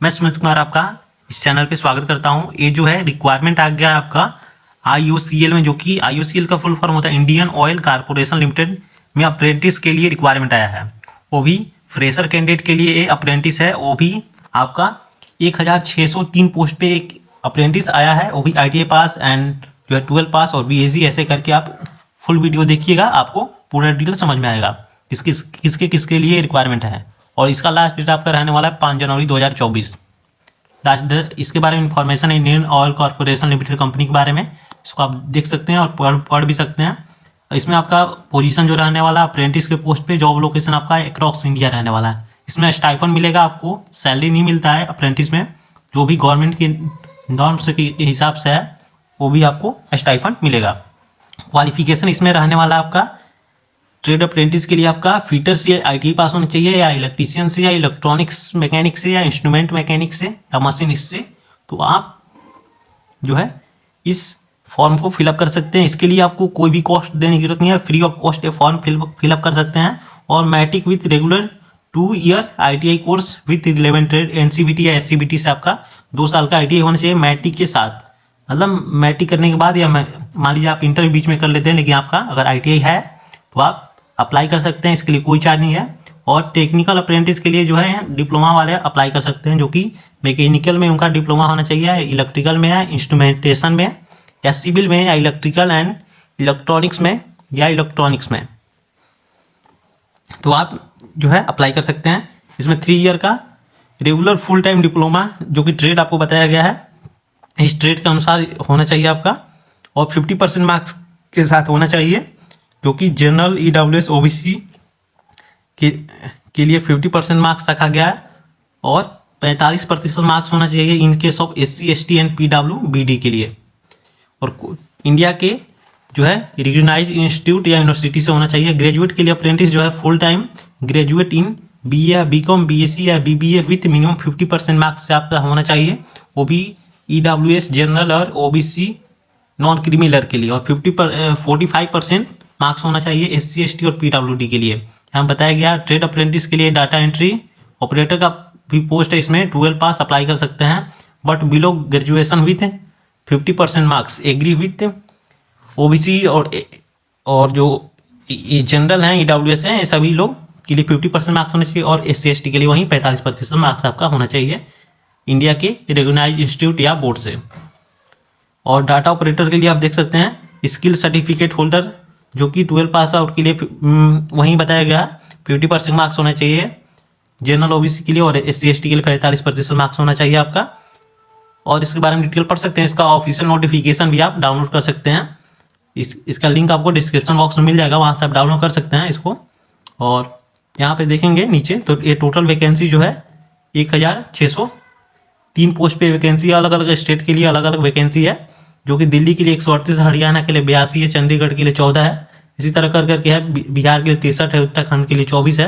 मैं सुमित कुमार आपका इस चैनल पे स्वागत करता हूँ। ये जो है रिक्वायरमेंट आ गया आपका IOCL में, जो कि IOCL का फुल फॉर्म होता है इंडियन ऑयल कारपोरेशन लिमिटेड में अप्रेंटिस के लिए रिक्वायरमेंट आया है। वो भी फ्रेशर कैंडिडेट के लिए अप्रेंटिस है। वो भी आपका 1603 पोस्ट पे एक अप्रेंटिस आया है। वो भी ITI पास एंड जो है 12 पास और BSc ऐसे करके आप फुल वीडियो देखिएगा, आपको पूरा डिटेल समझ में आएगा किसके किसके लिए रिक्वायरमेंट है। और इसका लास्ट डेट आपका रहने वाला है 5 जनवरी 2024। लास्ट डेट इसके बारे में इंफॉर्मेशन है Indian oil corporation limited company के बारे में। इसको आप देख सकते हैं और पढ़ भी सकते हैं। इसमें आपका पोजीशन जो रहने वाला अप्रेंटिस के पोस्ट पे जॉब लोकेशन आपका अक्रॉस इंडिया रहने वाला है। इसमें स्टाइफंड मिलेगा, आपको सैलरी नहीं मिलता है अप्रेंटिस में। जो भी गवर्नमेंट के नॉर्म्स के हिसाब से है वो भी आपको स्टाइफंड मिलेगा। क्वालिफिकेशन इसमें रहने वाला आपका ट्रेड अप्रेंटिस के लिए आपका फिटर से ITI पास होना चाहिए, या इलेक्ट्रीशियन से, या इलेक्ट्रॉनिक्स मैकेनिक से, या इंस्ट्रूमेंट मैकेनिक से, या मशीनिस्ट से। तो आप जो है इस फॉर्म को फिलअप कर सकते हैं। इसके लिए आपको कोई भी कॉस्ट देने की जरूरत नहीं है, फ्री ऑफ कॉस्ट ये फॉर्म फिलअप कर सकते हैं। और matric with regular 2 year ITI course with relevant trade NCVT या SCVT से आपका 2 साल का ITI होना चाहिए मैट्रिक के साथ। मतलब मैट्रिक करने के बाद, या मान लीजिए आप इंटर बीच में कर लेते हैं, लेकिन आपका अगर ITI है तो आप अप्लाई कर सकते हैं। इसके लिए कोई चार्ज नहीं है। और टेक्निकल अप्रेंटिस के लिए जो है डिप्लोमा वाले अप्लाई कर सकते हैं, जो कि मैकेनिकल में उनका डिप्लोमा होना चाहिए, इलेक्ट्रिकल में है, इंस्ट्रूमेंटेशन में, या सिविल में, या इलेक्ट्रिकल एंड इलेक्ट्रॉनिक्स में, या इलेक्ट्रॉनिक्स में। तो आप जो है अप्लाई कर सकते हैं। इसमें 3 ईयर का रेगुलर फुल टाइम डिप्लोमा, जो कि ट्रेड आपको बताया गया है, इस ट्रेड के अनुसार होना चाहिए आपका। और 50% मार्क्स के साथ होना चाहिए, जो कि जनरल EWS OBC के लिए 50% मार्क्स रखा गया है। और 45% मार्क्स होना चाहिए in case of SC ST and PWBD के लिए। और इंडिया के जो है रिकग्नाइज इंस्टीट्यूट या यूनिवर्सिटी से होना चाहिए। ग्रेजुएट के लिए अप्रेंटिस जो है full time graduate in BA या BCom BSc या BBA विथ मिनिमम 50% मार्क्स से आपका होना चाहिए। वो भी EWS जनरल और OBC नॉन क्रिमिनल के लिए। और 45% मार्क्स होना चाहिए SC ST और PWD के लिए। यहाँ बताया गया ट्रेड अप्रेंटिस के लिए डाटा एंट्री ऑपरेटर का भी पोस्ट है। इसमें 12 पास अप्लाई कर सकते हैं, but below graduation with 50% marks. Agree with OBC और जो जनरल हैं EWS हैं, सभी लोग के लिए 50% मार्क्स होना चाहिए। और SC ST के लिए वहीं 45% मार्क्स आपका होना चाहिए इंडिया के रिकॉग्नाइज्ड इंस्टीट्यूट या बोर्ड से। और डाटा ऑपरेटर के लिए आप देख सकते हैं स्किल सर्टिफिकेट होल्डर, जो कि 12 पास आउट के लिए वहीं बताया गया 50% मार्क्स होना चाहिए जनरल OBC के लिए। और SC ST के लिए 45% मार्क्स होना चाहिए आपका। और इसके बारे में डिटेल पढ़ सकते हैं। इसका ऑफिशियल नोटिफिकेशन भी आप डाउनलोड कर सकते हैं। इसका लिंक आपको डिस्क्रिप्शन बॉक्स में मिल जाएगा, वहाँ से आप डाउनलोड कर सकते हैं इसको। और यहाँ पे देखेंगे नीचे तो ये टोटल वैकेंसी जो है 1603 पोस्ट पे वैकेंसी, अलग अलग स्टेट के लिए अलग अलग वैकेंसी है। जो कि दिल्ली के लिए 138, हरियाणा के लिए 82 है, चंडीगढ़ के लिए 14 है, इसी तरह कर करके है। बिहार के लिए 63 है, उत्तराखंड के लिए 24 है।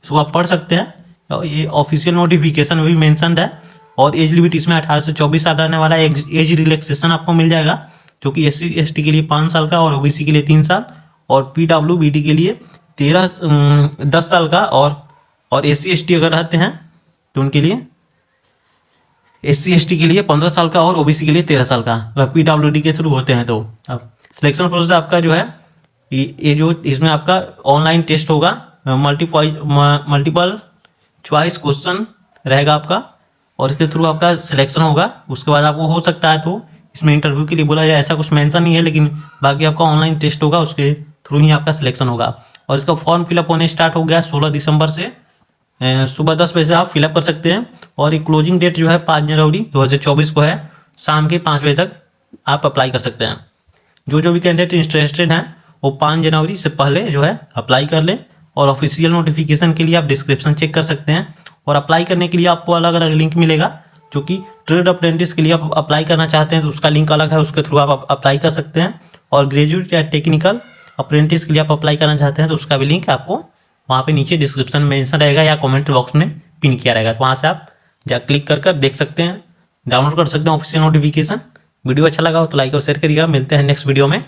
इसको आप पढ़ सकते हैं। ये ऑफिशियल नोटिफिकेशन में भी मेंशन है। और एज लिमिट इसमें 18 से 24 साल रहने वाला है। एज रिलैक्सेशन आपको मिल जाएगा, जो कि SC ST के लिए 5 साल का, और OBC के लिए 3 साल, और PWBD के लिए 10 साल का। और SC ST अगर रहते हैं तो उनके लिए SC ST के लिए 15 साल का, और OBC के लिए 13 साल का। अगर PWD के थ्रू होते हैं तो अब सिलेक्शन प्रोसेस आपका जो है ये जो इसमें आपका ऑनलाइन टेस्ट होगा, मल्टीपल चॉइस क्वेश्चन रहेगा आपका, और इसके थ्रू आपका सिलेक्शन होगा। उसके बाद आपको हो सकता है तो इसमें इंटरव्यू के लिए बोला जाए, ऐसा कुछ मेंशन नहीं है, लेकिन बाकी आपका ऑनलाइन टेस्ट होगा, उसके थ्रू ही आपका सिलेक्शन होगा। और इसका फॉर्म फिलअप होने स्टार्ट हो गया 16 दिसंबर से। सुबह 10 बजे से आप फिलअप कर सकते हैं। और ये क्लोजिंग डेट जो है 5 जनवरी 2024 को है, शाम के 5 बजे तक आप अप्लाई कर सकते हैं। जो भी कैंडिडेट इंटरेस्टेड हैं वो 5 जनवरी से पहले जो है अप्लाई कर लें। और ऑफिशियल नोटिफिकेशन के लिए आप डिस्क्रिप्शन चेक कर सकते हैं। और अप्लाई करने के लिए आपको अलग अलग लिंक मिलेगा, जो कि ट्रेड अप्रेंटिस के लिए आप अप्लाई करना चाहते हैं तो उसका लिंक अलग है, उसके थ्रू आप अप्लाई कर सकते हैं। और ग्रेजुएट या टेक्निकल अप्रेंटिस के लिए आप अप्लाई करना चाहते हैं तो उसका भी लिंक आपको वहाँ पे नीचे डिस्क्रिप्शन में मेंशन रहेगा, या कमेंट बॉक्स में पिन किया रहेगा। तो वहाँ से आप क्लिक कर देख सकते हैं, डाउनलोड कर सकते हैं ऑफिशियल नोटिफिकेशन। वीडियो अच्छा लगा हो तो लाइक और शेयर करिएगा। मिलते हैं नेक्स्ट वीडियो में।